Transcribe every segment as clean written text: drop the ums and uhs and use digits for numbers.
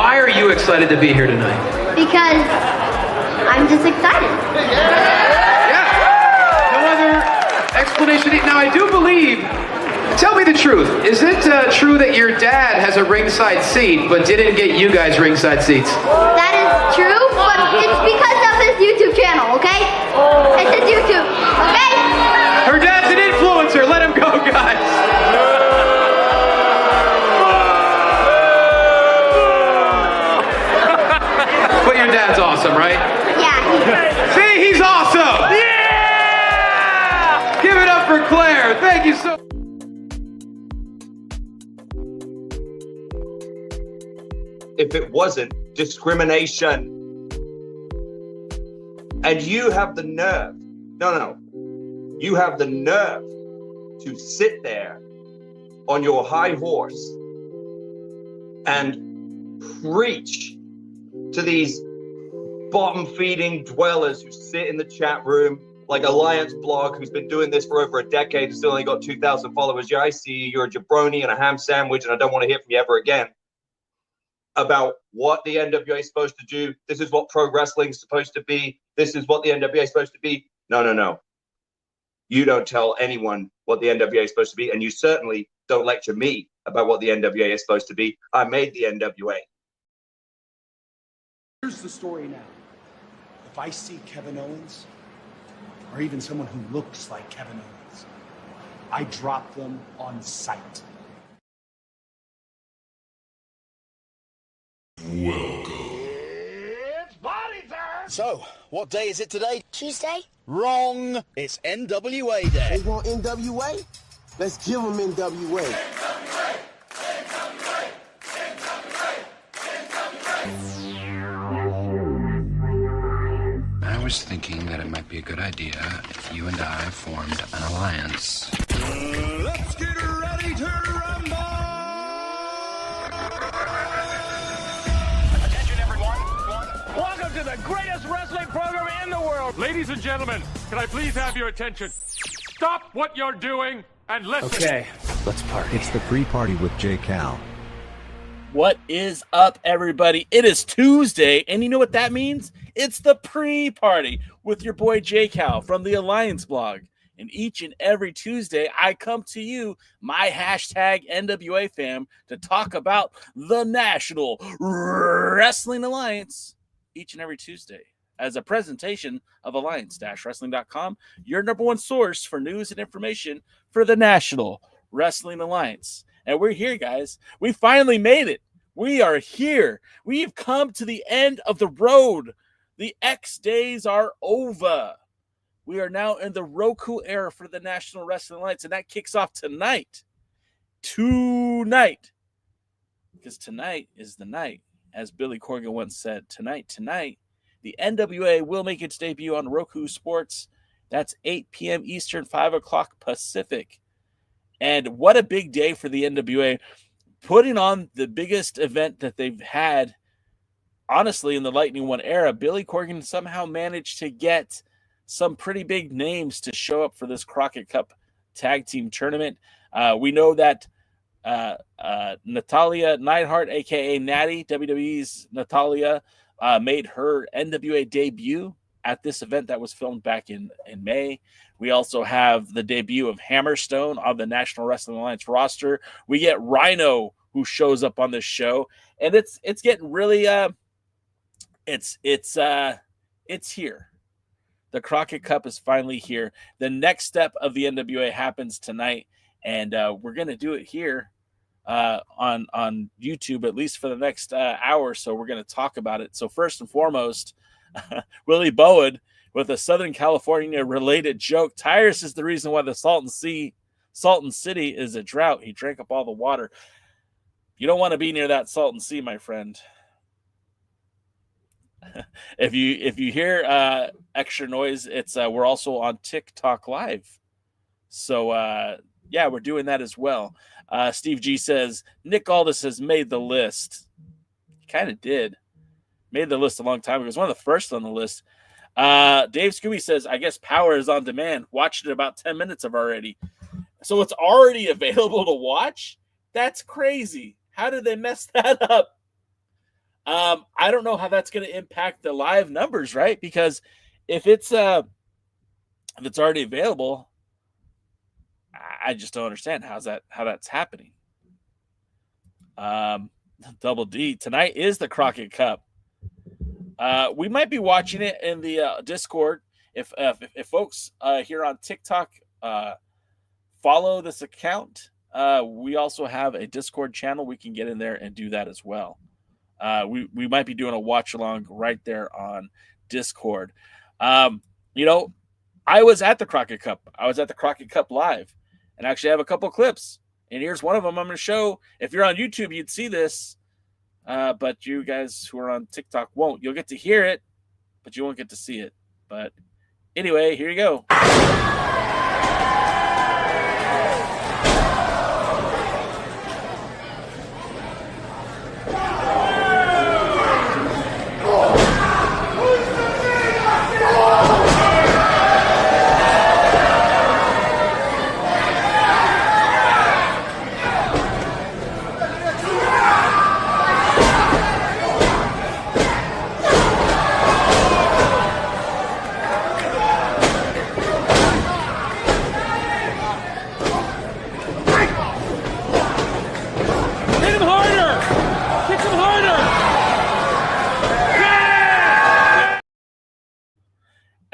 why are you excited to be here tonight? Because I'm just excited. Yeah. No other explanation. Now, I do believe, tell me the truth. Is it true that your dad has a ringside seat, but didn't get you guys ringside seats? That is true, but it's because of his YouTube channel, okay? It's his YouTube, okay? Her dad's an influencer. Let him go, guys. But your dad's awesome, right? Yeah. See, he's awesome. Yeah! Give it up for Claire. Thank you so much. If it wasn't discrimination. And you have the nerve, you have the nerve to sit there on your high horse and preach to these bottom-feeding dwellers who sit in the chat room, like Alliance Blog, who's been doing this for over a decade and still only got 2,000 followers. Yeah, I see you. You're a jabroni and a ham sandwich, and I don't want to hear from you ever again. About what the NWA is supposed to do. This is what pro wrestling is supposed to be. This is what the NWA is supposed to be. No. You don't tell anyone what the NWA is supposed to be, and you certainly don't lecture me about what the NWA is supposed to be. I made the NWA. Here's the story now. If I see Kevin Owens, or even someone who looks like Kevin Owens, I drop them on sight. Welcome. It's party time! So, what day is it today? Tuesday? Wrong! It's NWA Day. They want NWA? Let's give them NWA. I was thinking that it might be a good idea if you and I formed an alliance. Let's get ready to rumble! Attention, everyone. Welcome to the greatest wrestling program in the world. Ladies and gentlemen, can I please have your attention? Stop what you're doing and listen. Okay, let's party. It's the pre-party with J. Cal. What is up, everybody? It is Tuesday, and you know what that means? It's the pre-party with your boy J. Cal from the Alliance Blog. And each and every Tuesday, I come to you, my hashtag NWA fam, to talk about the National Wrestling Alliance each and every Tuesday as a presentation of Alliance-Wrestling.com, your number one source for news and information for the National Wrestling Alliance. And we're here, guys. We finally made it. We are here. We've come to the end of the road. The X days are over. We are now in the Roku era for the National Wrestling Alliance, and that kicks off tonight. Tonight. Because tonight is the night. As Billy Corgan once said, tonight, the NWA will make its debut on Roku Sports. That's 8 p.m. Eastern, 5 o'clock Pacific. And what a big day for the NWA, putting on the biggest event that they've had, honestly, in the Lightning One era. Billy Corgan somehow managed to get some pretty big names to show up for this Crockett Cup tag team tournament. We know that Natalya Neidhart, a.k.a. Natty, WWE's Natalya, made her NWA debut at this event that was filmed back in May. We also have the debut of Hammerstone on the National Wrestling Alliance roster. We get Rhino, who shows up on this show, and it's getting really it's here. The Crockett Cup is finally here. The next step of the NWA happens tonight, and we're gonna do it here on YouTube, at least for the next hour. So we're gonna talk about it. So first and foremost, Willie Bowen with a Southern California related joke. Tyrus is the reason why the Salton City is a drought. He drank up all the water. You don't want to be near that Salton Sea, my friend. If you hear extra noise, it's we're also on TikTok Live. So yeah, we're doing that as well. Steve G says Nick Aldis has made the list. He kind of did. Made the list a long time ago. It was one of the first on the list. Dave Scooby says, I guess Power is on demand. Watched it about 10 minutes of already. So it's already available to watch? That's crazy. How did they mess that up? I don't know how that's going to impact the live numbers, right? Because if it's already available, I just don't understand how that's happening. Double D, tonight is the Crockett Cup. We might be watching it in the Discord. If folks here on TikTok follow this account, we also have a Discord channel. We can get in there and do that as well. We might be doing a watch along right there on Discord. You know, I was at the Crockett Cup. I was at the Crockett Cup live, and actually have a couple clips. And here's one of them I'm going to show. If you're on YouTube, you'd see this, but you guys who are on TikTok won't. You'll get to hear it, but you won't get to see it. But anyway, here you go.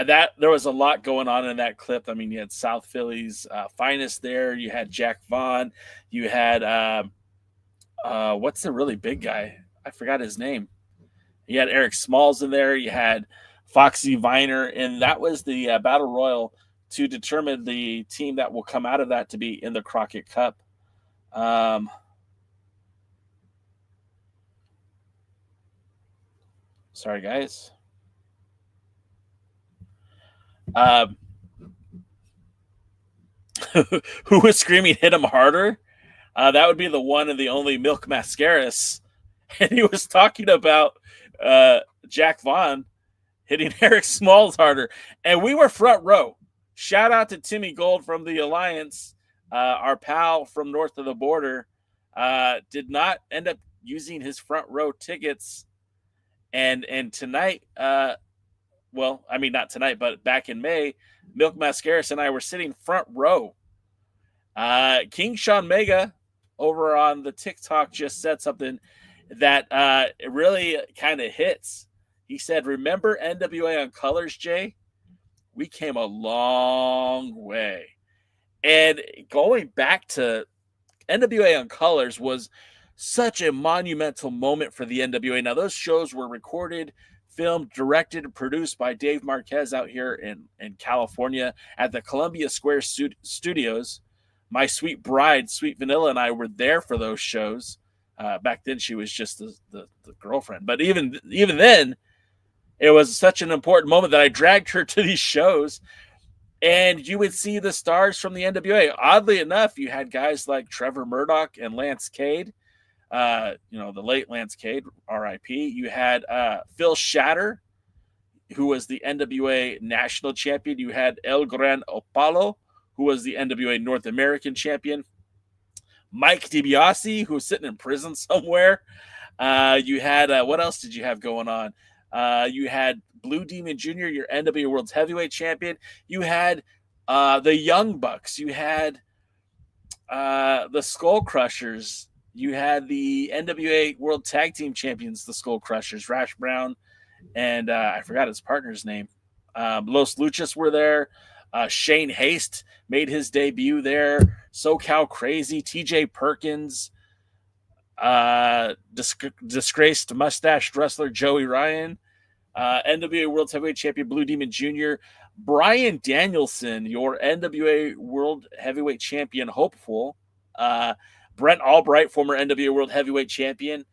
That there was a lot going on in that clip. I mean, you had South Philly's finest there. You had Jack Vaughn. You had what's the really big guy? I forgot his name. You had Eric Smalls in there. You had Foxy Viner, and that was the battle royal to determine the team that will come out of that to be in the Crockett Cup. Sorry, guys. Who was screaming, hit him harder? That would be the one and the only Milk Mascaris. And he was talking about Jack Vaughn hitting Eric Smalls harder. And we were front row. Shout out to Timmy Gold from the Alliance, our pal from north of the border. Did not end up using his front row tickets. And tonight, well, I mean, not tonight, but back in May, Milk Mascaris and I were sitting front row. King Sean Mega over on the TikTok just said something that it really kind of hits. He said, remember NWA on Colors, Jay? We came a long way. And going back to NWA on Colors was such a monumental moment for the NWA. Now, those shows were recorded, filmed, directed, and produced by Dave Marquez out here in California at the Columbia Square Studios. My sweet bride, Sweet Vanilla, and I were there for those shows. Back then, she was just the girlfriend. But even then, it was such an important moment that I dragged her to these shows. And you would see the stars from the NWA. Oddly enough, you had guys like Trevor Murdoch and Lance Cade. The late Lance Cade, RIP. You had Phil Shatter, who was the NWA national champion. You had El Gran Opalo, who was the NWA North American champion. Mike DiBiase, who was sitting in prison somewhere. You had, what else did you have going on? You had Blue Demon Jr., your NWA World Heavyweight champion. You had the Young Bucks. You had the Skull Crushers. You had the NWA World Tag Team Champions, the Skull Crushers, Rash Brown, and I forgot his partner's name. Los Luchas were there. Shane Haste made his debut there. SoCal Crazy, TJ Perkins, disgraced mustached wrestler Joey Ryan, NWA World Heavyweight Champion Blue Demon Jr., Brian Danielson, your NWA World Heavyweight Champion hopeful, Brent Albright, former NWA World Heavyweight Champion,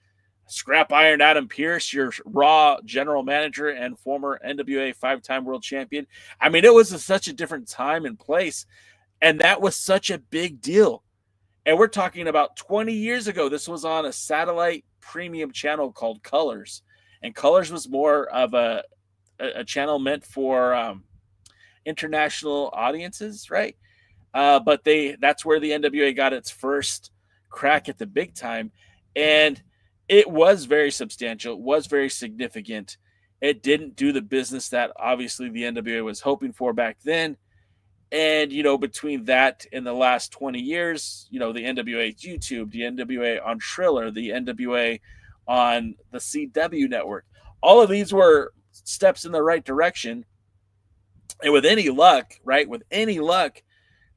Scrap Iron Adam Pierce, your Raw General Manager and former NWA 5-time World Champion. I mean, it was such a different time and place, and that was such a big deal. And we're talking about 20 years ago. This was on a satellite premium channel called Colors, and Colors was more of a channel meant for international audiences, right? But that's where the NWA got its first crack at the big time. And it was very substantial. It was very significant. It didn't do the business that obviously the NWA was hoping for back then. And, between that and the last 20 years, the NWA YouTube, the NWA on Triller, the NWA on the CW network, all of these were steps in the right direction. And with any luck,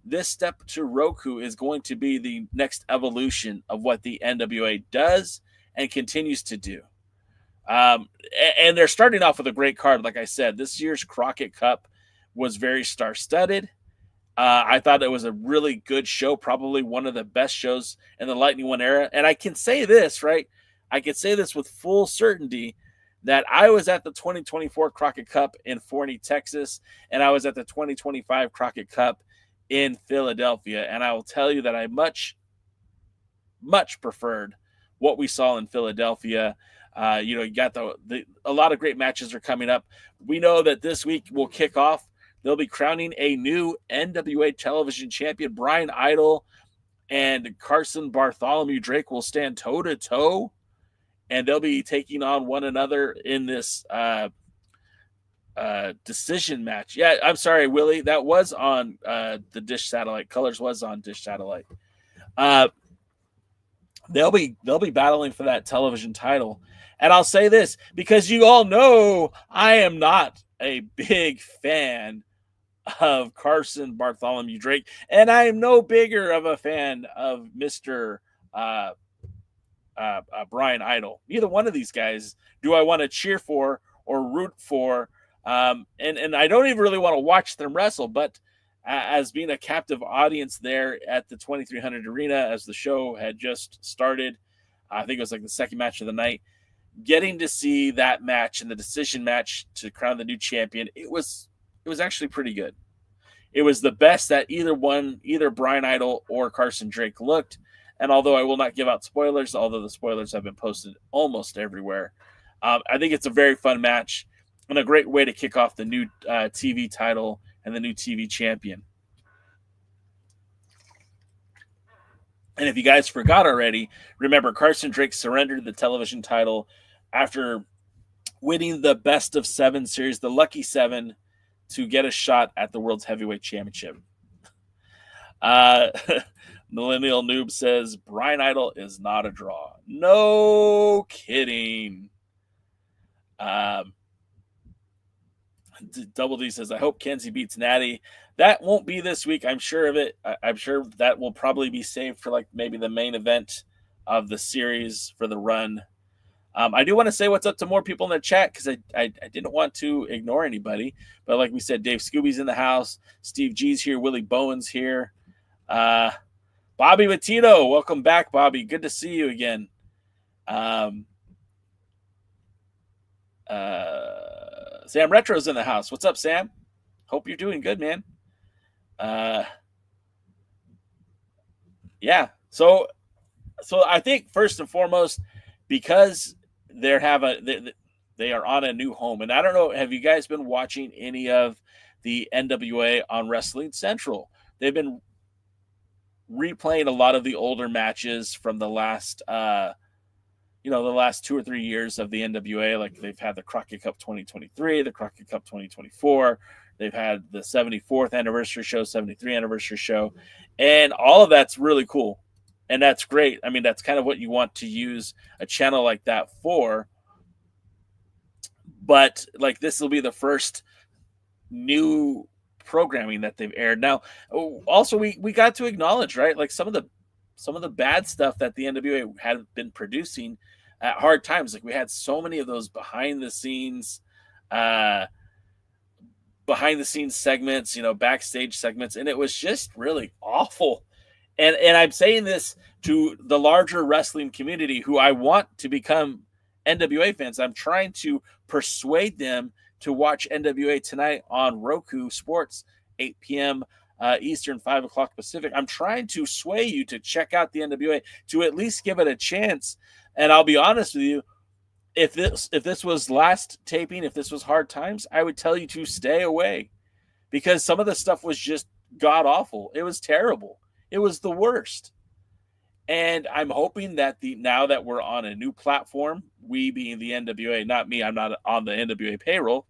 this step to Roku is going to be the next evolution of what the NWA does and continues to do. And they're starting off with a great card. Like I said, this year's Crockett Cup was very star-studded. I thought it was a really good show, probably one of the best shows in the Lightning One era. And I can say this, right? I can say this with full certainty that I was at the 2024 Crockett Cup in Forney, Texas, and I was at the 2025 Crockett Cup in Philadelphia. And I will tell you that I much, much preferred what we saw in Philadelphia. You got a lot of great matches are coming up. We know that this week will kick off. They'll be crowning a new NWA television champion. Brian Idol and Carson Bartholomew Drake will stand toe-to-toe, and they'll be taking on one another in this decision match. Yeah, I'm sorry, Willie. That was on the Dish Satellite. Colors was on Dish Satellite. They'll be battling for that television title. And I'll say this, because you all know I am not a big fan of Carson Bartholomew Drake, and I am no bigger of a fan of Mr. Brian Idol. Neither one of these guys do I want to cheer for or root for, and I don't even really want to watch them wrestle, but as being a captive audience there at the 2300 Arena as the show had just started, I think it was like the second match of the night, getting to see that match and the decision match to crown the new champion, it was actually pretty good. It was the best that either Brian Idol or Carson Drake looked. And although I will not give out spoilers, although the spoilers have been posted almost everywhere, I think it's a very fun match and a great way to kick off the new TV title and the new TV champion. And if you guys forgot already, remember Carson Drake surrendered the television title after winning the best of 7 series, the Lucky 7, to get a shot at the World's Heavyweight Championship. Millennial Noob says, Brian Idol is not a draw. No kidding. Double D says, I hope Kenzie beats Natty. That won't be this week. I'm sure of it. I'm sure that will probably be saved for like maybe the main event of the series for the run. I do want to say what's up to more people in the chat because I didn't want to ignore anybody. But like we said, Dave Scooby's in the house. Steve G's here. Willie Bowen's here. Bobby Mattino, welcome back, Bobby. Good to see you again. Sam Retro's in the house. What's up, Sam? Hope you're doing good, man. Yeah. So I think first and foremost, because they are on a new home, and I don't know, have you guys been watching any of the NWA on Wrestling Central? They've been replaying a lot of the older matches from the last, the last 2 or 3 years of the NWA. Like they've had the Crockett Cup 2023, the Crockett Cup 2024. They've had the 74th anniversary show, 73 anniversary show, and all of that's really cool. And that's great. I mean, that's kind of what you want to use a channel like that for. But like this will be the first new programming that they've aired. Now, also we got to acknowledge, right? Like some of the bad stuff that the NWA had been producing at hard times. Like we had so many of those behind the scenes segments, backstage segments, and it was just really awful. And I'm saying this to the larger wrestling community who I want to become NWA fans. I'm trying to persuade them to watch NWA tonight on Roku Sports, 8 p.m. Eastern, 5 o'clock Pacific. I'm trying to sway you to check out the NWA, to at least give it a chance. And I'll be honest with you, if this was last taping, if this was hard times, I would tell you to stay away because some of the stuff was just god awful. It was terrible. It was the worst. And I'm hoping that now that we're on a new platform, we being the NWA, not me, I'm not on the NWA payroll.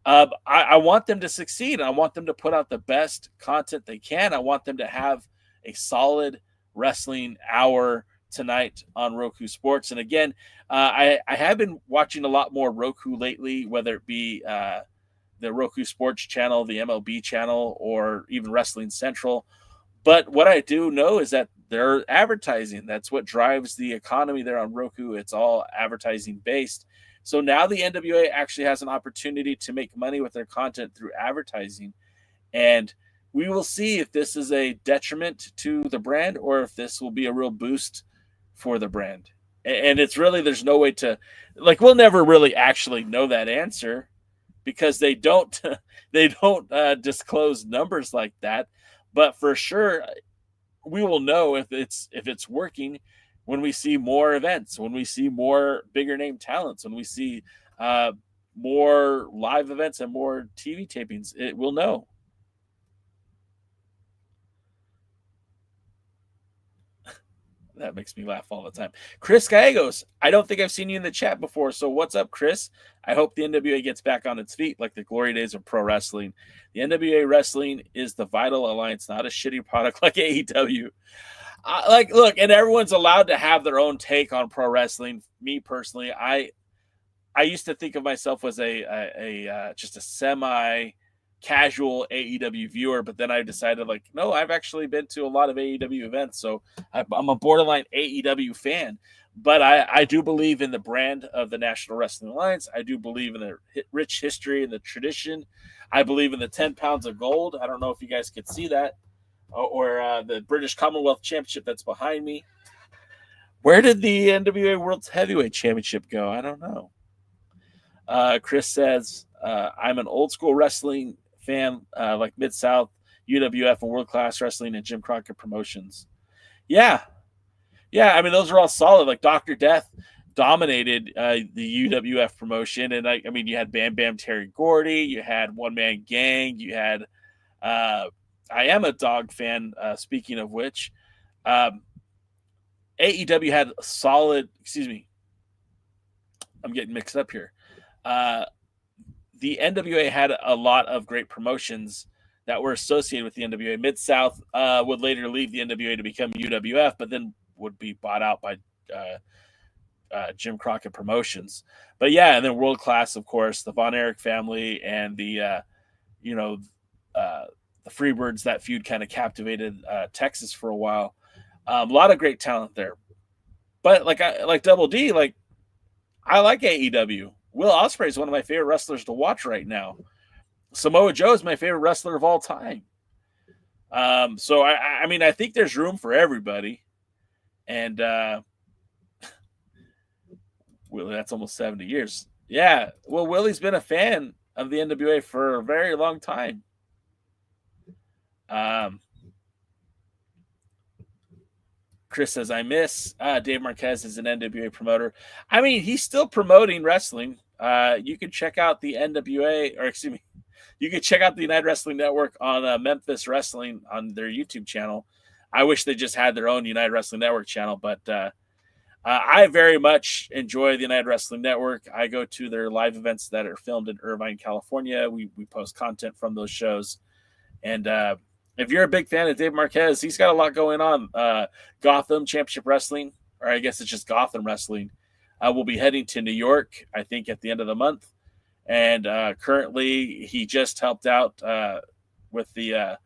I want them to succeed. I want them to put out the best content they can. I want them to have a solid wrestling hour tonight on Roku Sports. And again, I have been watching a lot more Roku lately, whether it be the Roku Sports channel, the MLB channel, or even Wrestling Central. But what I do know is that they're advertising. That's what drives the economy there on Roku. It's all advertising based. So now the NWA actually has an opportunity to make money with their content through advertising. And we will see if this is a detriment to the brand or if this will be a real boost for the brand. And it's really, there's no way to, like, we'll never really actually know that answer because they don't disclose numbers like that. But for sure, we will know if it's working when we see more events, when we see more bigger name talents, when we see more live events and more TV tapings. It will know. That makes me laugh all the time. Chris Gallegos, I don't think I've seen you in the chat before. So what's up, Chris? I hope the NWA gets back on its feet like the glory days of pro wrestling. The NWA wrestling is the vital alliance, not a shitty product like AEW. Look, and everyone's allowed to have their own take on pro wrestling. Me personally, I used to think of myself as just a semi-casual AEW viewer, but then I decided, like, no, I've actually been to a lot of AEW events, so I'm a borderline AEW fan. But I do believe in the brand of the National Wrestling Alliance. I do believe in the rich history and the tradition. I believe in the 10 pounds of gold. I don't know if you guys could see that. Or the British Commonwealth Championship that's behind me. Where did the NWA World Heavyweight Championship go? I don't know. Chris says, I'm an old school wrestling fan, like Mid-South, UWF, and World Class Wrestling and Jim Crockett Promotions. Yeah. I mean, those are all solid. Like Dr. Death dominated the UWF promotion. And I mean, you had Bam Bam Terry Gordy, you had One Man Gang, you had I am a dog fan, speaking of which. AEW had solid, I'm getting mixed up here. The NWA had a lot of great promotions that were associated with the NWA. Mid-South would later leave the NWA to become UWF, but then would be bought out by Jim Crockett Promotions. But yeah, and then World Class, of course, the Von Erich family and the Freebirds. That feud kind of captivated Texas for a while. A lot of great talent there. But like Double D, like I like AEW. Will Ospreay is one of my favorite wrestlers to watch right now. Samoa Joe is my favorite wrestler of all time. So I mean, I think there's room for everybody. And Willie, that's almost 70 years. Yeah. Well, Willie's been a fan of the NWA for a very long time. Chris says, I miss Dave Marquez as an NWA promoter. I mean, he's still promoting wrestling. You can check out the NWA, or excuse me, you can check out the United Wrestling Network on Memphis Wrestling on their YouTube channel. I wish they just had their own United Wrestling Network channel, but I very much enjoy the United Wrestling Network. I go to their live events that are filmed in Irvine, California. We post content from those shows. And if you're a big fan of Dave Marquez, he's got a lot going on. Gotham Championship Wrestling, or I guess it's just Gotham Wrestling, will be heading to New York, I think, at the end of the month. And currently, he just helped out with the, I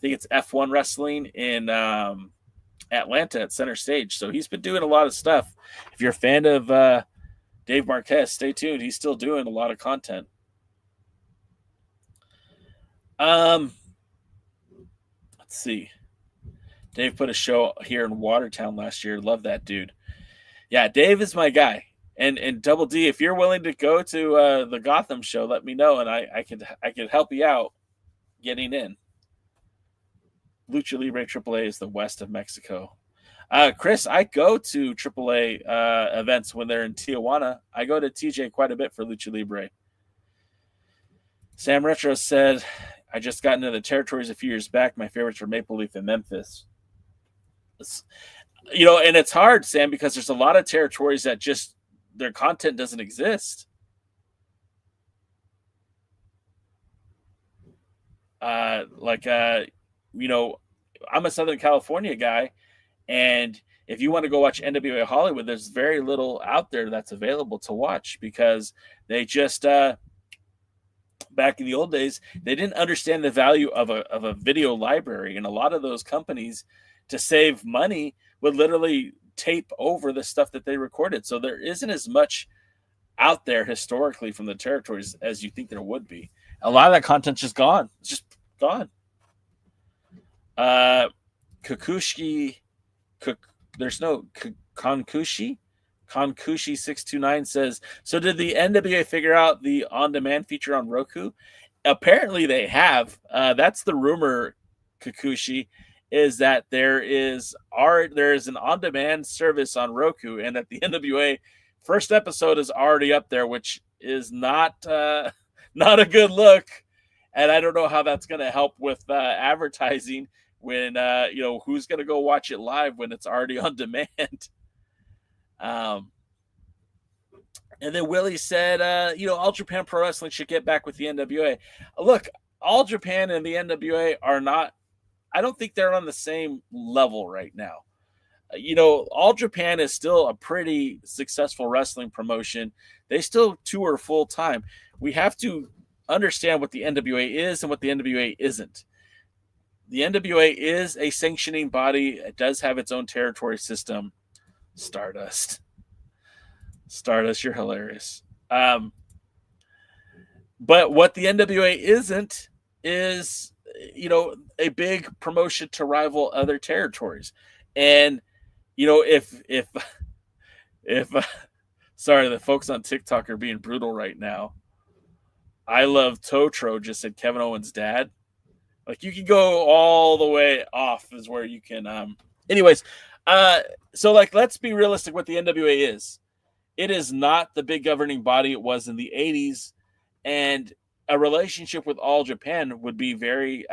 think it's F1 Wrestling in Atlanta at Center Stage. So he's been doing a lot of stuff. If you're a fan of Dave Marquez, stay tuned. He's still doing a lot of content. Let's see. Dave put a show here in Watertown last year. Love that dude. Yeah, Dave is my guy. And Double D, if you're willing to go to the Gotham show, let me know, and I could help you out getting in. Lucha Libre AAA is the west of Mexico. Chris, I go to AAA events when they're in Tijuana. I go to TJ quite a bit for Lucha Libre. Sam Retro said, I just got into the territories a few years back. My favorites were Maple Leaf and Memphis. You know, and it's hard, Sam, because there's a lot of territories that just their content doesn't exist. You know, I'm a Southern California guy, and if you want to go watch NWA Hollywood, there's very little out there that's available to watch because they just back in the old days, they didn't understand the value of a video library, and a lot of those companies, to save money, would literally tape over the stuff that they recorded. So there isn't as much out there historically from the territories as you think there would be. A lot of that content's just gone. It's just gone. There's no Konkushi 629 says, so did the NWA figure out the on-demand feature on Roku? Apparently they have. That's the rumor, Kikuchi, is that there is an on-demand service on Roku, and that the NWA first episode is already up there, which is not a good look. And I don't know how that's going to help with advertising when, who's going to go watch it live when it's already on demand. And then Willie said, All Japan Pro Wrestling should get back with the NWA. Look, All Japan and the NWA are not, I don't think they're on the same level right now. All Japan is still a pretty successful wrestling promotion. They still tour full time. We have to understand what the NWA is and what the NWA isn't. The NWA is a sanctioning body. It does have its own territory system. Stardust, you're hilarious. But what the NWA isn't is, a big promotion to rival other territories. And, if sorry, the folks on TikTok are being brutal right now. I Love Totro just said Kevin Owens' dad. Like, you can go all the way off is where you can, anyways. So let's be realistic what the NWA is. It is not the big governing body it was in the 80s, and a relationship with All Japan would be very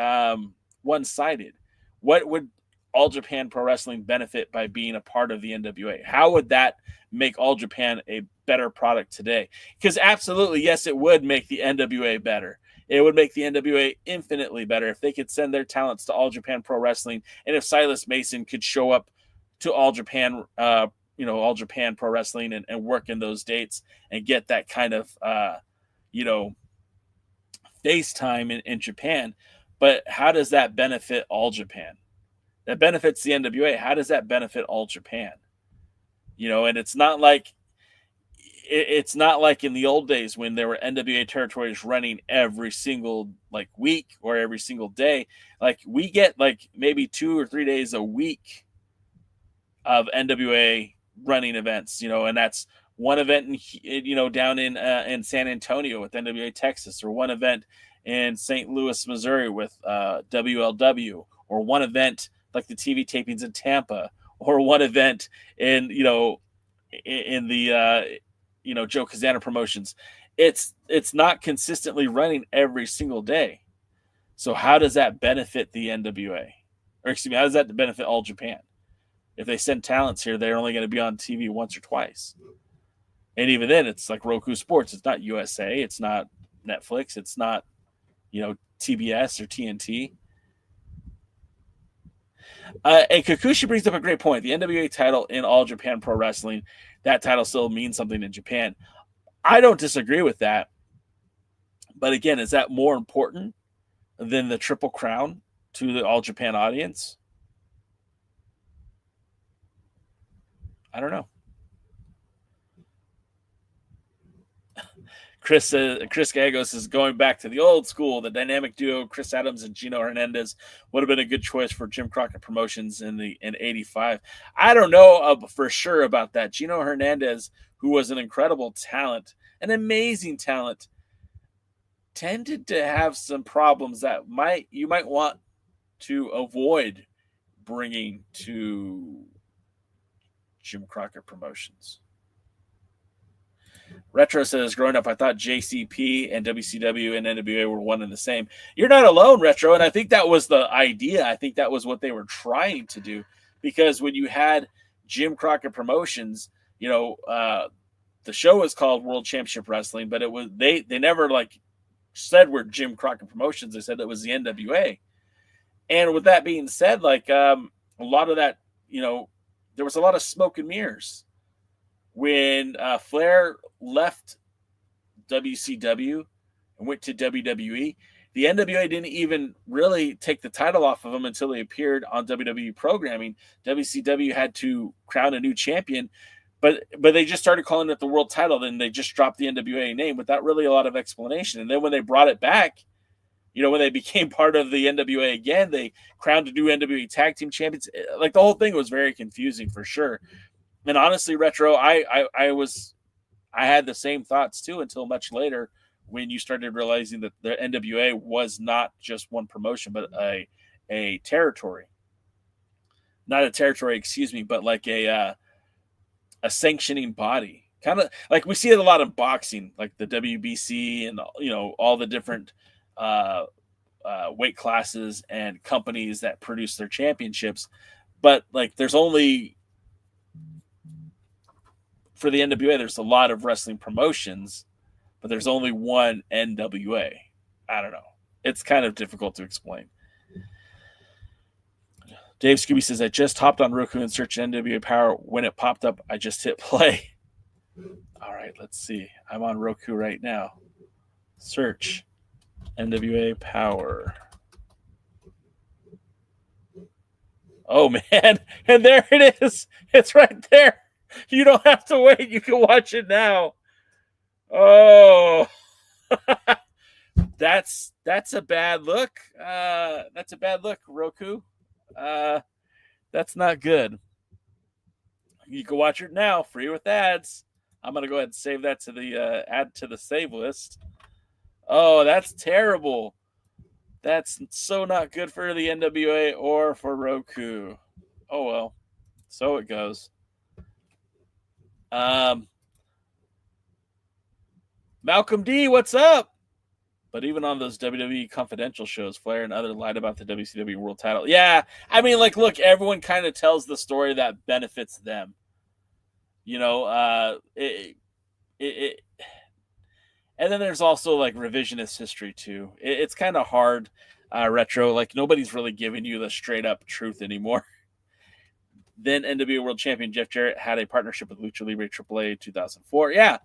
one-sided. What would All Japan Pro Wrestling benefit by being a part of the NWA? How would that make All Japan a better product today? Because absolutely, yes, it would make the NWA better. It would make the NWA infinitely better if they could send their talents to All Japan Pro Wrestling, and if Silas Mason could show up to All Japan, All Japan Pro Wrestling and work in those dates and get that kind of, face time in Japan. But how does that benefit All Japan? That benefits the NWA. How does that benefit All Japan? And it's not like in the old days when there were NWA territories running every single week or every single day. Like, we get maybe 2 or 3 days a week of NWA running events, and that's one event down in San Antonio with NWA Texas, or one event in St. Louis, Missouri with WLW, or one event like the TV tapings in Tampa, or one event in the Joe Kazana promotions. It's not consistently running every single day. So how does that benefit the NWA? Or excuse me, how does that benefit All Japan? If they send talents here, they're only going to be on TV once or twice. And even then, it's like Roku Sports. It's not USA. It's not Netflix. It's not, TBS or TNT. And Kikuchi brings up a great point. The NWA title in All Japan Pro Wrestling, that title still means something in Japan. I don't disagree with that. But again, is that more important than the Triple Crown to the All Japan audience? I don't know. Chris Gagos is going back to the old school. The dynamic duo Chris Adams and Gino Hernandez would have been a good choice for Jim Crockett Promotions in '85. I don't know for sure about that. Gino Hernandez, who was an incredible talent, an amazing talent, tended to have some problems that you might want to avoid bringing to Jim Crockett Promotions. Retro says, growing up, I thought JCP and WCW and NWA were one and the same. You're not alone, Retro, and I think that was the idea. I think that was what they were trying to do, because when you had Jim Crockett Promotions, the show was called World Championship Wrestling, but it was they never like said we're Jim Crockett Promotions. They said it was the NWA. And with that being said, like a lot of that, there was a lot of smoke and mirrors when Flair left WCW and went to WWE. The NWA didn't even really take the title off of him until he appeared on WWE programming. WCW had to crown a new champion, but they just started calling it the world title. Then they just dropped the NWA name without really a lot of explanation. And then when they brought it back, when they became part of the NWA again, they crowned a new NWA tag team champions. Like the whole thing was very confusing for sure. And honestly, Retro, I had the same thoughts too until much later, when you started realizing that the NWA was not just one promotion, but a territory. Not a territory, but like a sanctioning body. Kind of like we see it a lot in boxing, like the WBC and, all the different weight classes and companies that produce their championships. But like there's only, for the NWA, there's a lot of wrestling promotions, but there's only one NWA. I don't know. It's kind of difficult to explain. Dave Scooby says, I just hopped on Roku and searched NWA Power. When it popped up, I just hit play. All right, let's see. I'm on Roku right now. Search NWA Power. Oh, man. And there it is. It's right there. You don't have to wait. You can watch it now. Oh, that's a bad look. That's a bad look, Roku. That's not good. You can watch it now, free with ads. I'm gonna go ahead and save that to the add to the save list. Oh, that's terrible. That's so not good for the NWA or for Roku. Oh well, so it goes. Malcolm D, what's up? But even on those WWE confidential shows, Flair and others lied about the WCW world title. Yeah, I mean, like, look, everyone kind of tells the story that benefits them. And then there's also like revisionist history too. It's kind of hard, Retro. Like nobody's really giving you the straight up truth anymore. Then NWA World Champion Jeff Jarrett had a partnership with Lucha Libre AAA in 2004. Yeah,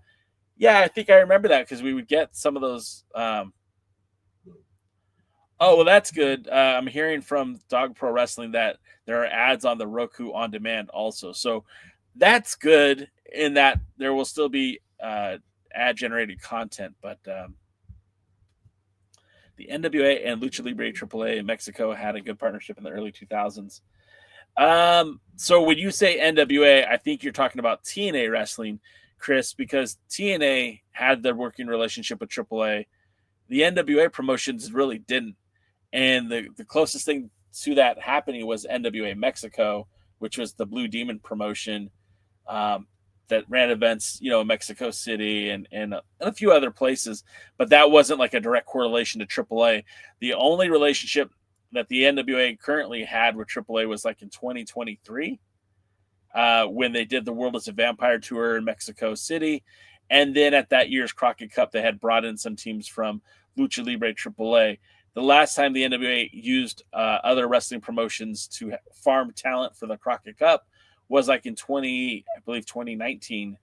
I think I remember that because we would get some of those. Oh, well, that's good. I'm hearing from Dog Pro Wrestling that there are ads on the Roku On Demand also. So that's good in that there will still be ad-generated content. But the NWA and Lucha Libre AAA in Mexico had a good partnership in the early 2000s. So when you say NWA, I think you're talking about TNA Wrestling, Chris, because TNA had their working relationship with AAA. The NWA promotions really didn't. And the closest thing to that happening was NWA Mexico, which was the Blue Demon promotion that ran events, in Mexico City and a few other places. But that wasn't like a direct correlation to AAA. The only relationship that the NWA currently had with AAA was like in 2023 when they did the World is a Vampire tour in Mexico City. And then at that year's Crockett Cup, they had brought in some teams from Lucha Libre AAA. The last time the NWA used other wrestling promotions to farm talent for the Crockett Cup was like in 2019,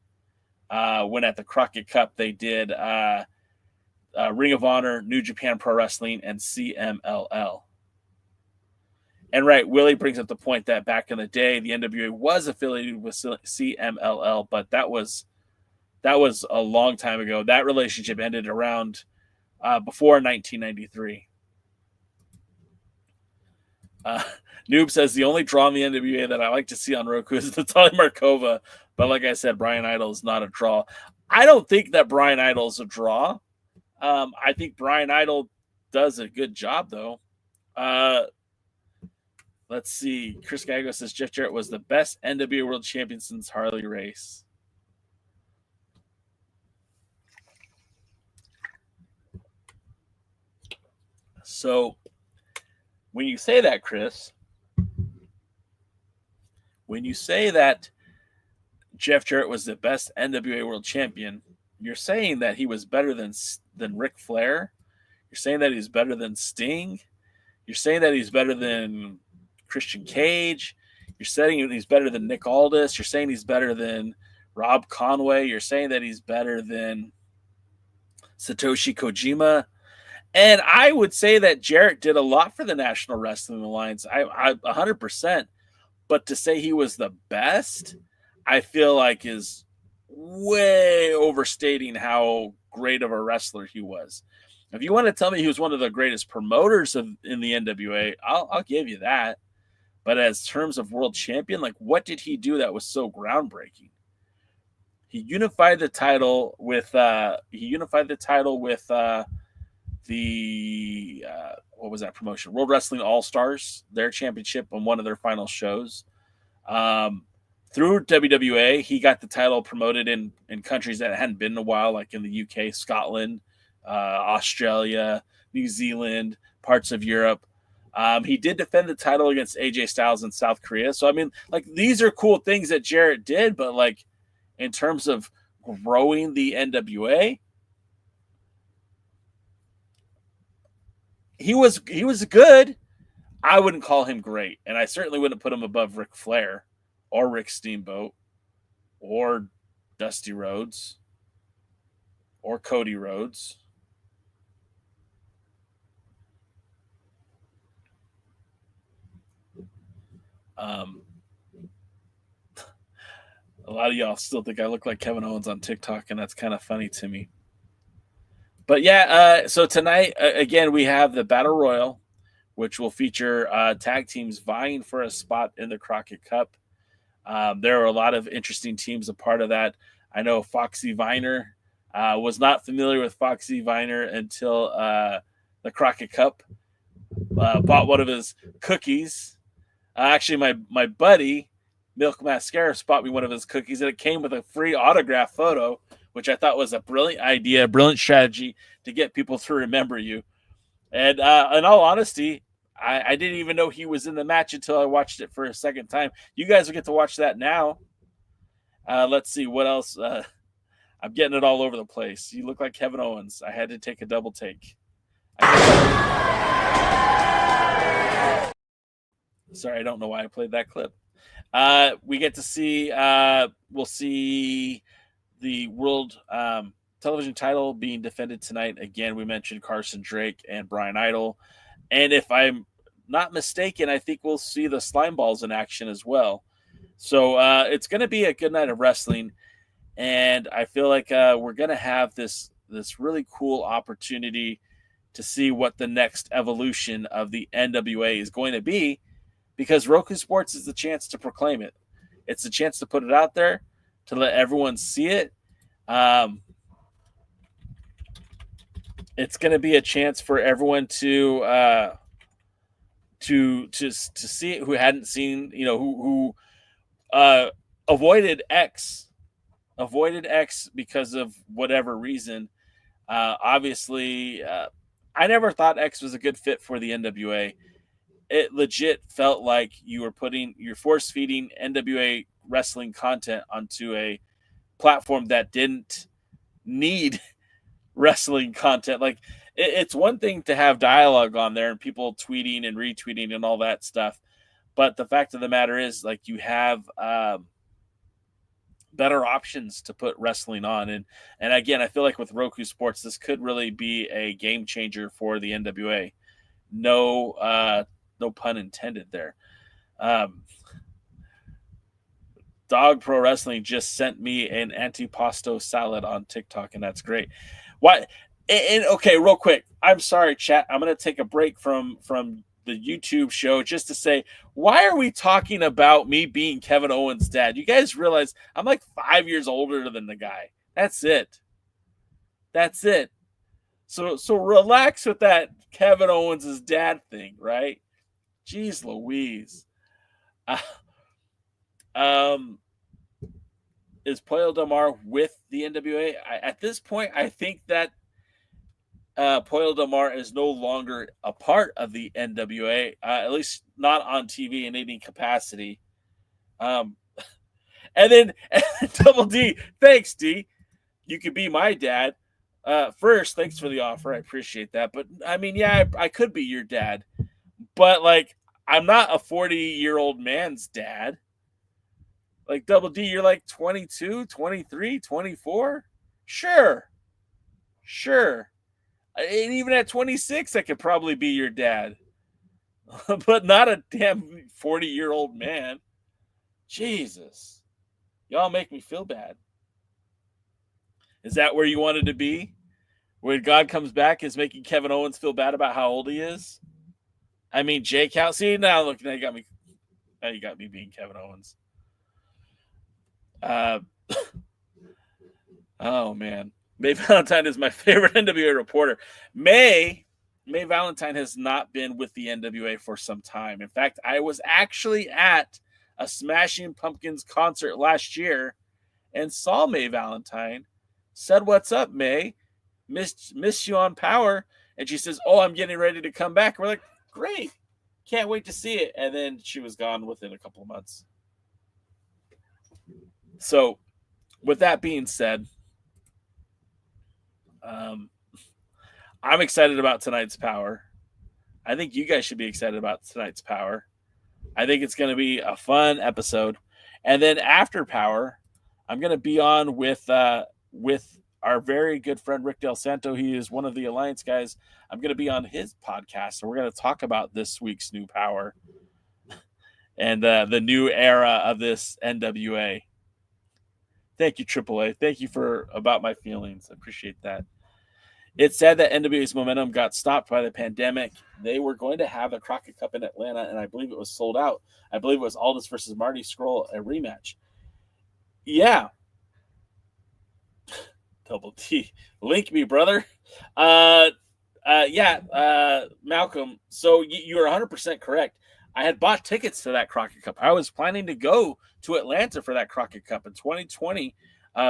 when at the Crockett Cup they did Ring of Honor, New Japan Pro Wrestling, and CMLL. And right, Willie brings up the point that back in the day, the NWA was affiliated with CMLL, but that was a long time ago. That relationship ended around before 1993. Noob says the only draw in the NWA that I like to see on Roku is Natalia Markova, but like I said, Brian Idol is not a draw. I don't think that Brian Idol is a draw. I think Brian Idol does a good job though. Let's see. Chris Gago says Jeff Jarrett was the best NWA World Champion since Harley Race. So when you say that, Chris, when you say that Jeff Jarrett was the best NWA World Champion, you're saying that he was better than Ric Flair. You're saying that he's better than Sting. You're saying that he's better than Christian Cage. You're saying he's better than Nick Aldis. You're saying he's better than Rob Conway. You're saying that he's better than Satoshi Kojima. And I would say that Jarrett did a lot for the National Wrestling Alliance. I 100%. But to say he was the best, I feel like is way overstating how great of a wrestler he was. If you want to tell me he was one of the greatest promoters in the NWA, I'll give you that. But as terms of world champion, like what did he do that was so groundbreaking? He unified the title with what was that promotion? World Wrestling All-Stars, their championship on one of their final shows. Through WWA, he got the title promoted in countries that hadn't been in a while, like in the UK, Scotland, Australia, New Zealand, parts of Europe. He did defend the title against AJ Styles in South Korea. So, I mean, like, these are cool things that Jarrett did, but, like, in terms of growing the NWA, he was good. I wouldn't call him great, and I certainly wouldn't put him above Ric Flair or Rick Steamboat or Dusty Rhodes or Cody Rhodes. A lot of y'all still think I look like Kevin Owens on TikTok, and that's kind of funny to me. But yeah, so tonight, again, we have the Battle Royal, which will feature tag teams vying for a spot in the Crockett Cup. There are a lot of interesting teams a part of that. I know Foxy Viner was not familiar with Foxy Viner until the Crockett Cup. Bought one of his cookies. Actually, my buddy, Milk Mascara, bought me one of his cookies, and it came with a free autograph photo, which I thought was a brilliant idea, brilliant strategy to get people to remember you. And in all honesty, I didn't even know he was in the match until I watched it for a second time. You guys will get to watch that now. Let's see what else. I'm getting it all over the place. You look like Kevin Owens. I had to take a double take. Sorry, I don't know why I played that clip. We get to see, we'll see the world television title being defended tonight. Again, we mentioned Carson Drake and Brian Idol. And if I'm not mistaken, I think we'll see the Slime Balls in action as well. So it's going to be a good night of wrestling. And I feel like we're going to have this really cool opportunity to see what the next evolution of the NWA is going to be, because Roku Sports is the chance to proclaim it. It's a chance to put it out there, to let everyone see it. It's going to be a chance for everyone to see it who hadn't seen, who avoided X because of whatever reason. Obviously, I never thought X was a good fit for the NWA. It legit felt like you're force feeding NWA wrestling content onto a platform that didn't need wrestling content. Like, it's one thing to have dialogue on there and people tweeting and retweeting and all that stuff, but the fact of the matter is, like, you have better options to put wrestling on. And again, I feel like with Roku Sports, this could really be a game changer for the NWA. No pun intended there. Dog Pro Wrestling just sent me an antipasto salad on TikTok, and that's great. Why? And okay, real quick, I'm sorry, chat. I'm going to take a break from the YouTube show just to say, why are we talking about me being Kevin Owens' dad? You guys realize I'm like 5 years older than the guy. That's it. So relax with that Kevin Owens' dad thing, right? Jeez Louise. Is Pollo Del Mar with the NWA? At this point, I think that Pollo Del Mar is no longer a part of the NWA, at least not on TV in any capacity. And then Double D, thanks, D. You could be my dad. First, thanks for the offer. I appreciate that. But I mean, yeah, I could be your dad. But like, I'm not a 40-year-old man's dad. Like Double D, you're like 22, 23, 24. Sure. And even at 26, I could probably be your dad. But not a damn 40-year-old man. Jesus. Y'all make me feel bad. Is that where you wanted to be? When God comes back is making Kevin Owens feel bad about how old he is? I mean, Jake Cal. See, now look, now you got me being Kevin Owens. Oh man. May Valentine is my favorite NWA reporter. May Valentine has not been with the NWA for some time. In fact, I was actually at a Smashing Pumpkins concert last year and saw May Valentine. Said, "What's up, May? Miss you on Power." And she says, "Oh, I'm getting ready to come back." We're like, "Great. Can't wait to see it." And then she was gone within a couple of months. So, with that being said, I'm excited about tonight's Power. I think you guys should be excited about tonight's Power. I think it's going to be a fun episode. And then after Power, I'm going to be on with our very good friend Rick Del Santo. He is one of the Alliance guys. I'm going to be on his podcast, so we're going to talk about this week's new Power and the new era of this NWA. Thank you, AAA. Thank you for about my feelings. I appreciate that. It's sad that NWA's momentum got stopped by the pandemic. They were going to have the Crockett Cup in Atlanta, and I believe it was sold out. I believe it was Aldis versus Marty Scurll, a rematch. Yeah. Double T. Link me, brother. Malcolm. So you're 100% correct. I had bought tickets to that Crockett Cup. I was planning to go to Atlanta for that Crockett Cup in 2020.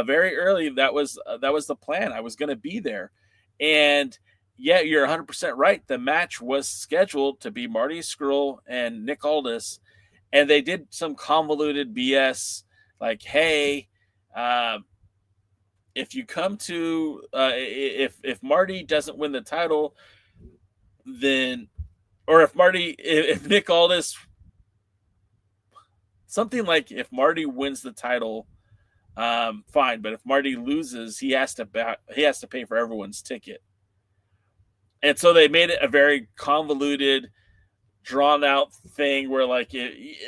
Very early, that was the plan. I was going to be there. And yeah, you're 100% right. The match was scheduled to be Marty Scurll and Nick Aldis, and they did some convoluted BS like, hey, if you come to if Marty doesn't win the title, then, or if Nick Aldis, something like if Marty wins the title, fine, but if Marty loses, he has to pay for everyone's ticket. And so they made it a very convoluted, drawn out thing where like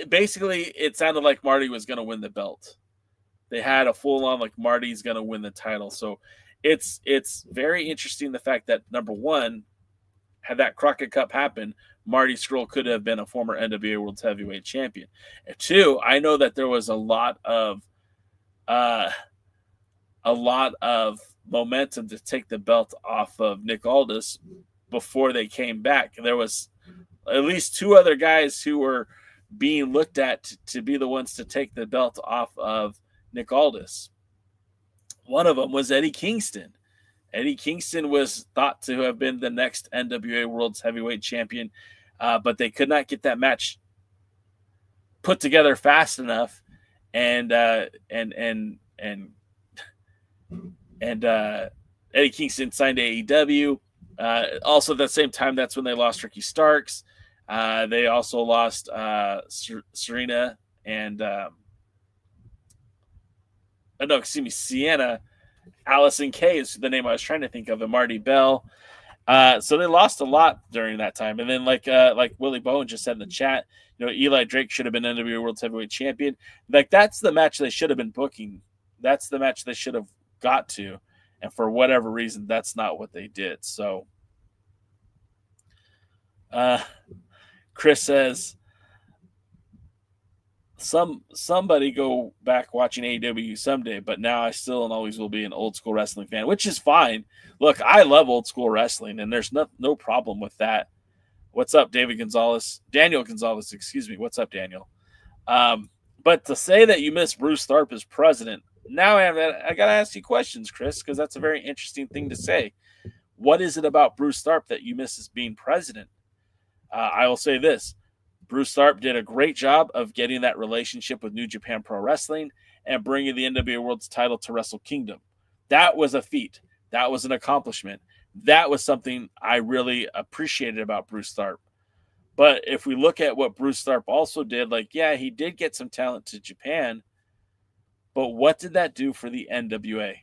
basically it sounded like Marty was going to win the belt. They had a full on like Marty's going to win the title. So it's very interesting the fact that, number one, had that Crockett Cup happen, Marty Scurll could have been a former NWA World Heavyweight Champion. And two, I know that there was a lot of momentum to take the belt off of Nick Aldis before they came back. There was at least two other guys who were being looked at to be the ones to take the belt off of Nick Aldis. One of them was Eddie Kingston. Eddie Kingston was thought to have been the next NWA World Heavyweight Champion, but they could not get that match put together fast enough. And Eddie Kingston signed to AEW. Also, at the same time, that's when they lost Ricky Starks. They also lost Serena and Sienna. Allison Kay is the name I was trying to think of, and Marty Bell. So they lost a lot during that time. And then, like Willie Bowen just said in the chat, Eli Drake should have been NWA World Heavyweight Champion. Like, that's the match they should have been booking. That's the match they should have got to. And for whatever reason, that's not what they did. So, Chris says, somebody go back watching AEW someday, but now I still and always will be an old school wrestling fan, which is fine. Look, I love old school wrestling, and there's no problem with that. What's up, Daniel Gonzalez? Excuse me. What's up, Daniel? But to say that you miss Bruce Tharpe as president, now I got to ask you questions, Chris, because that's a very interesting thing to say. What is it about Bruce Tharpe that you miss as being president? I will say this. Bruce Tharpe did a great job of getting that relationship with New Japan Pro Wrestling and bringing the NWA World's title to Wrestle Kingdom. That was a feat. That was an accomplishment. That was something I really appreciated about Bruce Tharpe. But if we look at what Bruce Tharpe also did, like, yeah, he did get some talent to Japan, but what did that do for the NWA?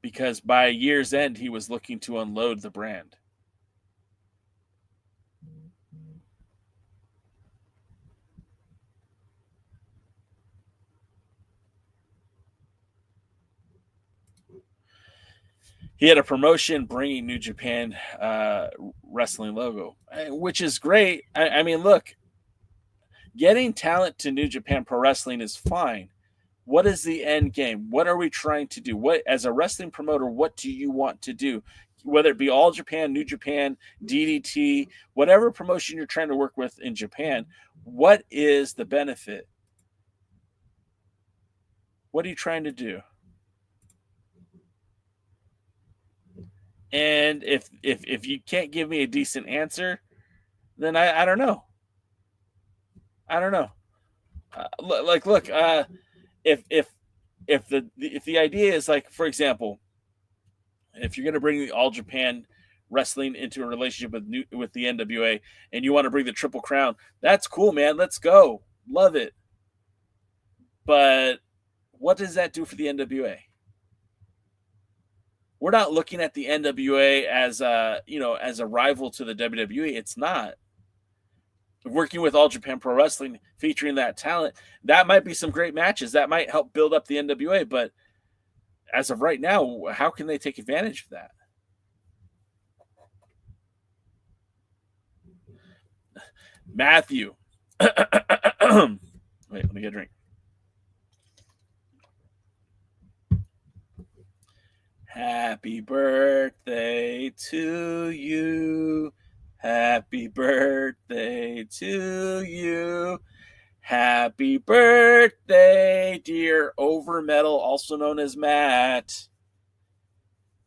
Because by year's end, he was looking to unload the brand. He had a promotion bringing New Japan wrestling logo, which is great. I mean, look, getting talent to New Japan Pro Wrestling is fine. What is the end game? What are we trying to do? What, as a wrestling promoter, what do you want to do? Whether it be All Japan, New Japan, DDT, whatever promotion you're trying to work with in Japan, what is the benefit? What are you trying to do? And if you can't give me a decent answer, then I don't know. I don't know. Look. If the idea is, like, for example, if you're going to bring the All Japan Wrestling into a relationship with the NWA, and you want to bring the Triple Crown, that's cool, man. Let's go. Love it. But what does that do for the NWA? We're not looking at the NWA as a rival to the WWE. It's not. Working with All Japan Pro Wrestling, featuring that talent, that might be some great matches. That might help build up the NWA. But as of right now, how can they take advantage of that? Matthew. Wait, let me get a drink. Happy birthday to you. Happy birthday to you. Happy birthday, dear Overmetal, also known as Matt.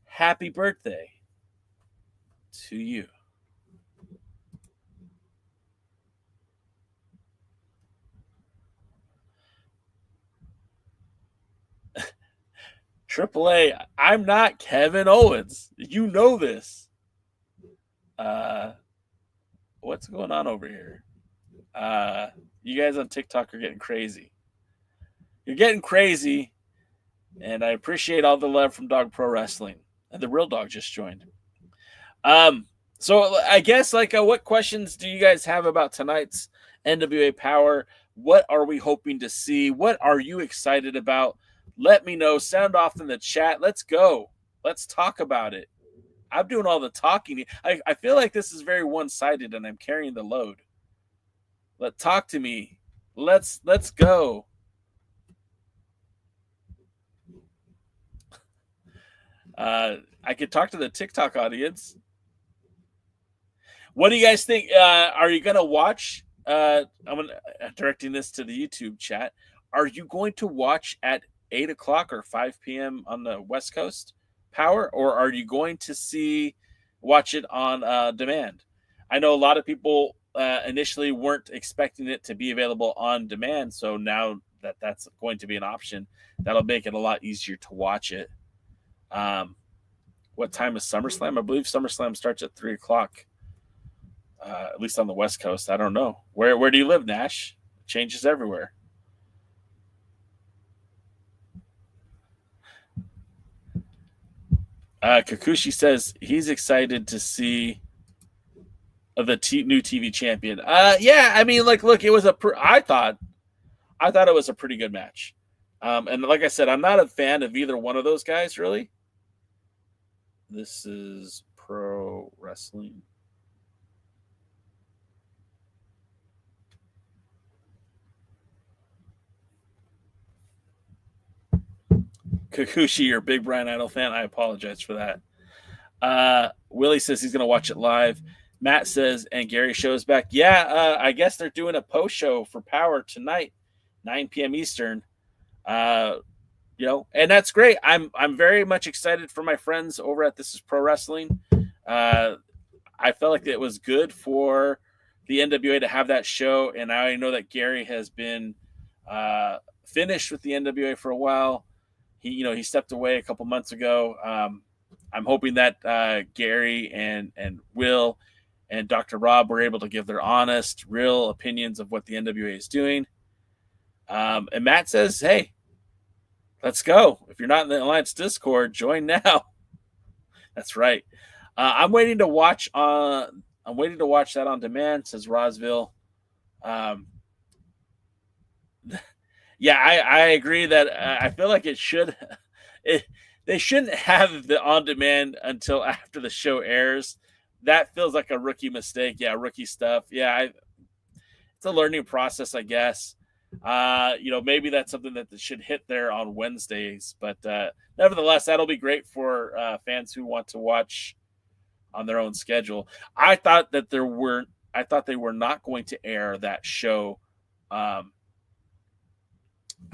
Happy birthday to you. AAA, I'm not Kevin Owens. You know this. What's going on over here? You guys on TikTok are getting crazy. You're getting crazy, and I appreciate all the love from Dog Pro Wrestling. And the Real Dog just joined. So I guess, what questions do you guys have about tonight's NWA Power? What are we hoping to see? What are you excited about? Let me know. Sound off in the chat. Let's go. Let's talk about it. I'm doing all the talking. I feel like this is very one-sided, and I'm carrying the load. Talk to me. Let's go. I could talk to the TikTok audience. What do you guys think? Are you going to watch? I'm directing this to the YouTube chat. Are you going to watch at 8 o'clock or 5 p.m. on the West Coast Power, or are you going to watch it on demand? I know a lot of people initially weren't expecting it to be available on demand, so now that's going to be an option, that'll make it a lot easier to watch it. What time is SummerSlam? I believe SummerSlam starts at 3 o'clock, at least on the West Coast. I don't know. Where do you live, Nash? It changes everywhere. Kikuchi says he's excited to see the new TV champion. Yeah, I mean, look, it was I thought it was a pretty good match. And like I said, I'm not a fan of either one of those guys, really. This is Pro Wrestling. Kikuchi, you're a big Brian Idol fan. I apologize for that. Willie says he's going to watch it live. Matt says, and Gary shows back. Yeah, I guess they're doing a post show for Power tonight, 9 p.m. Eastern. And that's great. I'm very much excited for my friends over at This Is Pro Wrestling. I I felt like it was good for the NWA to have that show, and I know that Gary has been finished with the NWA for a while. He stepped away a couple months ago. I'm hoping that Gary and Will and Dr. Rob were able to give their honest, real opinions of what the NWA is doing. And Matt says, hey, let's go. If you're not in the Alliance Discord, join now. That's right. I'm waiting to watch that on demand, says Rosville. Yeah, I agree that I feel like they shouldn't have the on demand until after the show airs. That feels like a rookie mistake. Yeah, rookie stuff. Yeah, it's a learning process, I guess. Maybe that's something that should hit there on Wednesdays. But nevertheless, that'll be great for fans who want to watch on their own schedule. I thought they were not going to air that show. I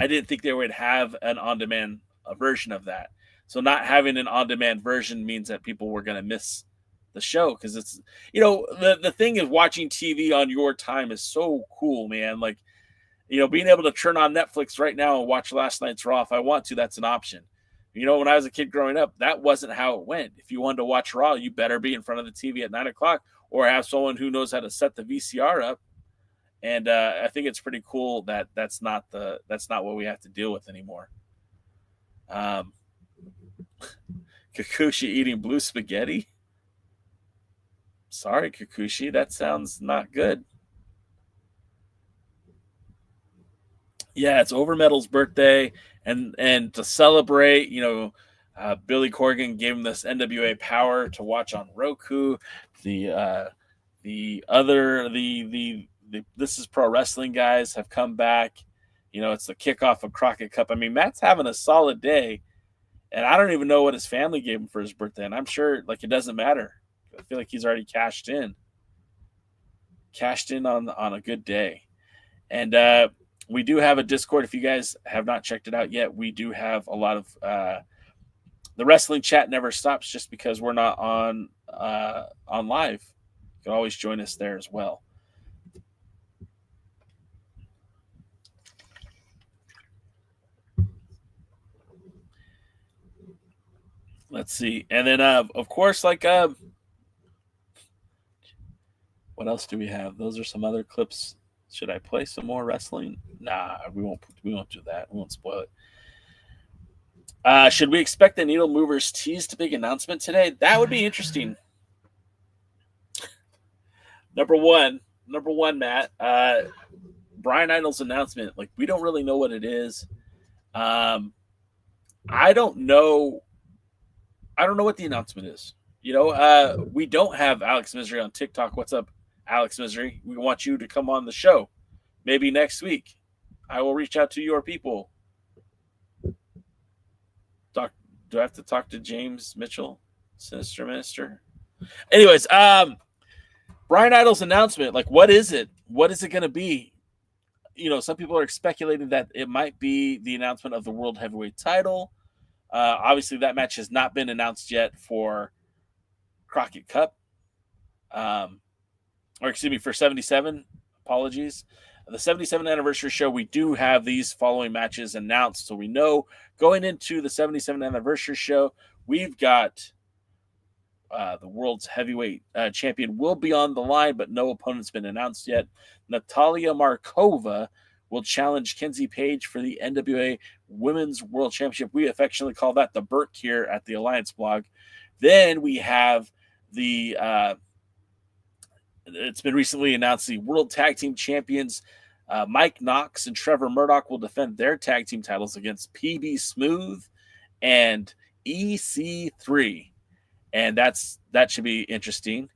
didn't think they would have an on-demand version of that. So not having an on-demand version means that people were going to miss the show, because it's, the thing is, watching TV on your time is so cool, man. Like, being able to turn on Netflix right now and watch last night's Raw if I want to, that's an option. When I was a kid growing up, that wasn't how it went. If you wanted to watch Raw, you better be in front of the TV at 9:00 or have someone who knows how to set the VCR up. And I think it's pretty cool that that's not what we have to deal with anymore. Kikuchi eating blue spaghetti. Sorry, Kikuchi, that sounds not good. Yeah, it's Overmetal's birthday, and to celebrate, Billy Corgan gave him this NWA Power to watch on Roku. The This Is Pro Wrestling guys have come back. It's the kickoff of Crockett Cup. I mean, Matt's having a solid day, and I don't even know what his family gave him for his birthday, and I'm sure it doesn't matter. I feel like he's already cashed in on a good day. And we do have a Discord. If you guys have not checked it out yet, we do have a lot of the wrestling chat never stops just because we're not on live. You can always join us there as well. Let's see. And then, of course, what else do we have? Those are some other clips. Should I play some more wrestling? Nah, we won't do that. We won't spoil it. Should we expect the Needle Movers teased big announcement today? That would be interesting. Number one, Matt. Brian Idol's announcement. We don't really know what it is. I don't know what the announcement is. We don't have Alex Misery on TikTok. What's up, Alex Misery? We want you to come on the show. Maybe next week. I will reach out to your people. Do I have to talk to James Mitchell, Sinister Minister? Anyways, Brian Idol's announcement, what is it? What is it going to be? Some people are speculating that it might be the announcement of the World Heavyweight title. Obviously, that match has not been announced yet for Crockett Cup. For 77. Apologies. The 77th anniversary show, we do have these following matches announced. So we know going into the 77th anniversary show, we've got the world's heavyweight champion will be on the line, but no opponent's been announced yet. Natalia Markova will challenge Kenzie Page for the NWA Women's World Championship. We affectionately call that the Burke here at the Alliance blog. Then we have it's been recently announced the World Tag Team Champions Mike Knox and Trevor Murdoch will defend their tag team titles against PB Smooth and EC3. And that should be interesting.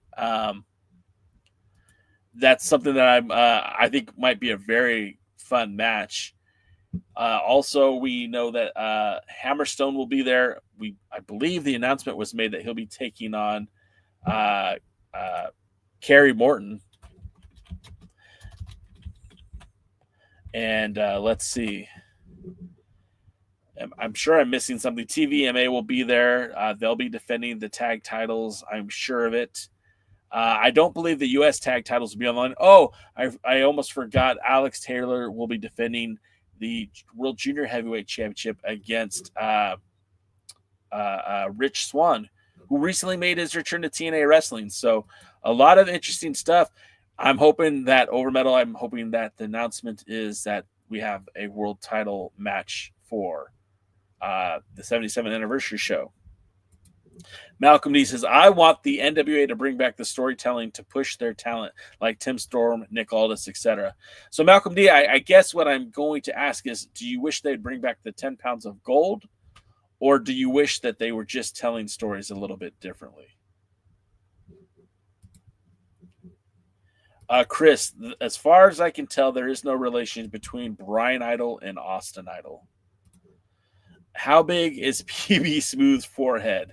That's something that I think might be a very fun match. Also, we know that Hammerstone will be there. I believe the announcement was made that he'll be taking on Kerry Morton. And let's see. I'm sure I'm missing something. TVMA will be there. They'll be defending the tag titles. I'm sure of it. I don't believe the U.S. tag titles will be on the line. Oh, I almost forgot. Alex Taylor will be defending the World Junior Heavyweight Championship against Rich Swann, who recently made his return to TNA Wrestling. So a lot of interesting stuff. I'm hoping that I'm hoping that the announcement is that we have a world title match for the 77th anniversary show. Malcolm D says, I want the NWA to bring back the storytelling to push their talent like Tim Storm, Nick Aldis, etc. So Malcolm D, I guess what I'm going to ask is, do you wish they'd bring back the 10 pounds of gold, or do you wish that they were just telling stories a little bit differently? Chris, as far as I can tell, there is no relation between Brian Idol and Austin Idol. How big is PB Smooth's forehead?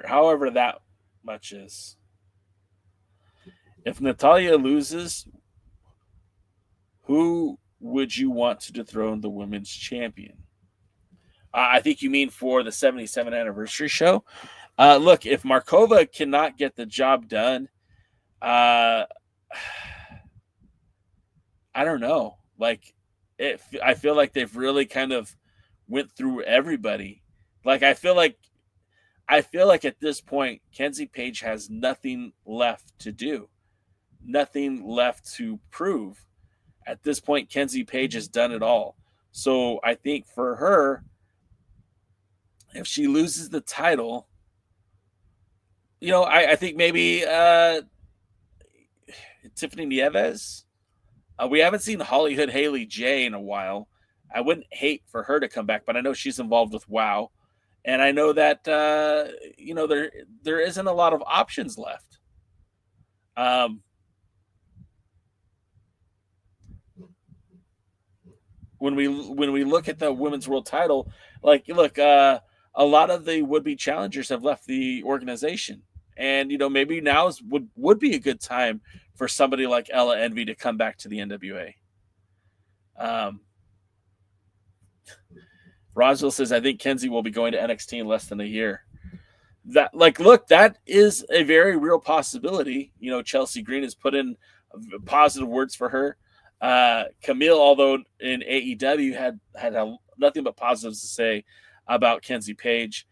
However that much is. If Natalya loses, who would you want to dethrone the women's champion? I think you mean for the 77th anniversary show. Look, if Markova cannot get the job done, I don't know. Like, I feel like they've really kind of went through everybody. Like, I feel like at this point, Kenzie Page has nothing left to do, nothing left to prove. At this point, Kenzie Page has done it all. So I think for her, if she loses the title, I think maybe Tiffany Nieves. We haven't seen Hollywood Haley J in a while. I wouldn't hate for her to come back, but I know she's involved with WOW. And I know that, there isn't a lot of options left. When we look at the women's world title, a lot of the would-be challengers have left the organization. And, maybe now would be a good time for somebody like Ella Envy to come back to the NWA. Roswell says, I think Kenzie will be going to NXT in less than a year. That is a very real possibility. Chelsea Green has put in positive words for her. Camille, although in AEW, had nothing but positives to say about Kenzie Page.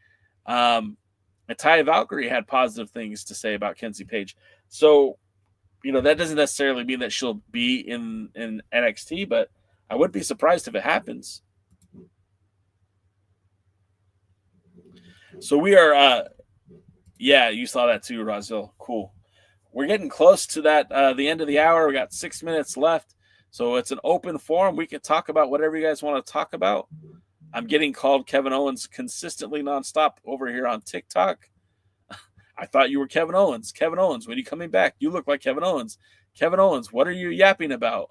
Natalya Valkyrie had positive things to say about Kenzie Page. So, that doesn't necessarily mean that she'll be in NXT, but I wouldn't be surprised if it happens. So we are, you saw that too, Rosville. Cool. We're getting close to that, the end of the hour. We got 6 minutes left. So it's an open forum. We can talk about whatever you guys want to talk about. I'm getting called Kevin Owens consistently nonstop over here on TikTok. I thought you were Kevin Owens. Kevin Owens, when are you coming back? You look like Kevin Owens. Kevin Owens, what are you yapping about?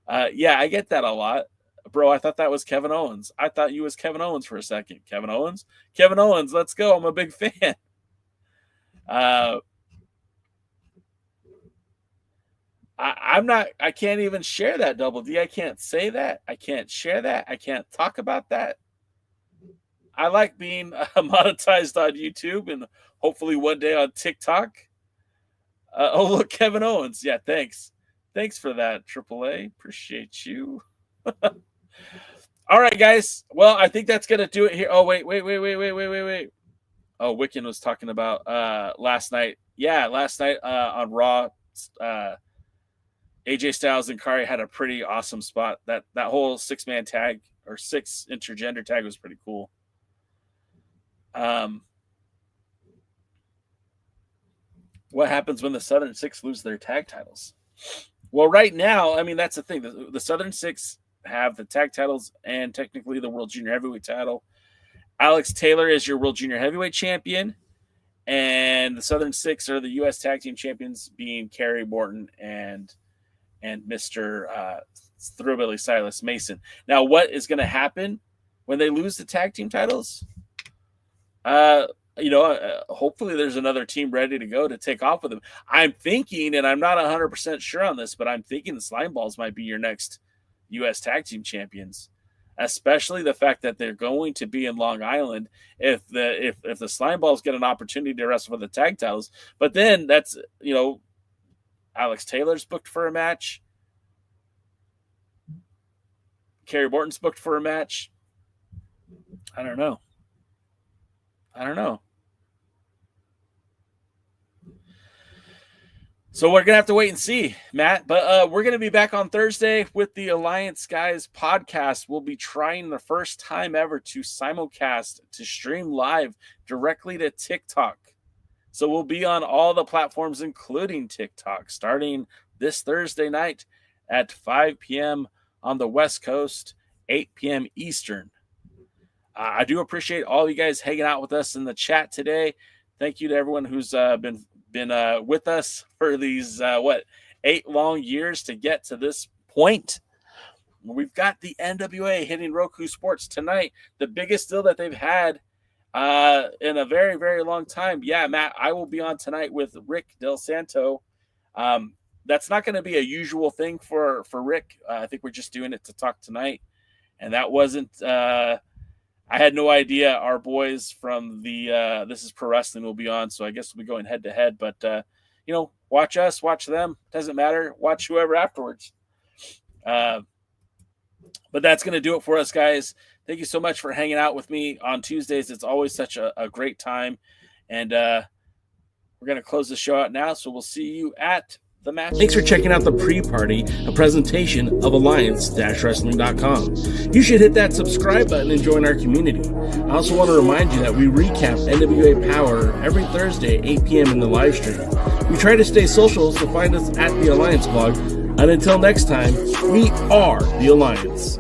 I get that a lot. Bro, I thought that was Kevin Owens. I thought you was Kevin Owens for a second. Kevin Owens? Kevin Owens, let's go. I'm a big fan. I can't even share that, Double D. I can't say that. I can't share that. I can't talk about that. I like being monetized on YouTube and hopefully one day on TikTok. Look, Kevin Owens. Yeah, thanks. Thanks for that, AAA. Appreciate you. All right, guys. Well, I think that's going to do it here. Oh, wait. Oh, Wiccan was talking about last night. Yeah, last night on Raw, AJ Styles and Kari had a pretty awesome spot. That whole 6-man tag or 6 intergender tag was pretty cool. What happens when the Southern Six lose their tag titles? Well, right now, I mean, that's the thing. The Southern Six have the tag titles and technically the World Junior Heavyweight title. Alex Taylor is your World Junior Heavyweight champion, and the Southern Six are the U.S. Tag Team champions, being Kerry Morton and Mr. Thrillbilly Silas Mason. Now, what is going to happen when they lose the tag team titles? Hopefully there's another team ready to go to take off with them. I'm thinking, and I'm not 100% sure on this, but I'm thinking the Slime Balls might be your next U.S. Tag Team champions. especially the fact that they're going to be in Long Island if the Slimeballs get an opportunity to wrestle for the tag titles. But then that's, Alex Taylor's booked for a match. Kerry Morton's booked for a match. I don't know. So we're going to have to wait and see, Matt. But we're going to be back on Thursday with the Alliance Guys podcast. We'll be trying the first time ever to simulcast, to stream live directly to TikTok. So we'll be on all the platforms, including TikTok, starting this Thursday night at 5 p.m. on the West Coast, 8 p.m. Eastern. I do appreciate all you guys hanging out with us in the chat today. Thank you to everyone who's been with us for these 8 long years to get to this point. We've got the NWA hitting Roku Sports tonight, the biggest deal that they've had in a very, very long time. Yeah, Matt, I will be on tonight with Rick Del Santo. That's not going to be a usual thing for Rick. I think we're just doing it to talk tonight. And that wasn't I had no idea our boys from the This Is Pro Wrestling will be on, so I guess we'll be going head to head. But watch us, watch them. Doesn't matter. Watch whoever afterwards. But that's going to do it for us, guys. Thank you so much for hanging out with me on Tuesdays. It's always such a great time. And we're going to close the show out now, so we'll see you at the match. Thanks for checking out the pre-party, a presentation of Alliance-Wrestling.com. You should hit that subscribe button and join our community. I also want to remind you that we recap NWA Power every Thursday at 8 p.m. in the live stream. We try to stay social, so find us at the Alliance blog. And until next time, we are the Alliance.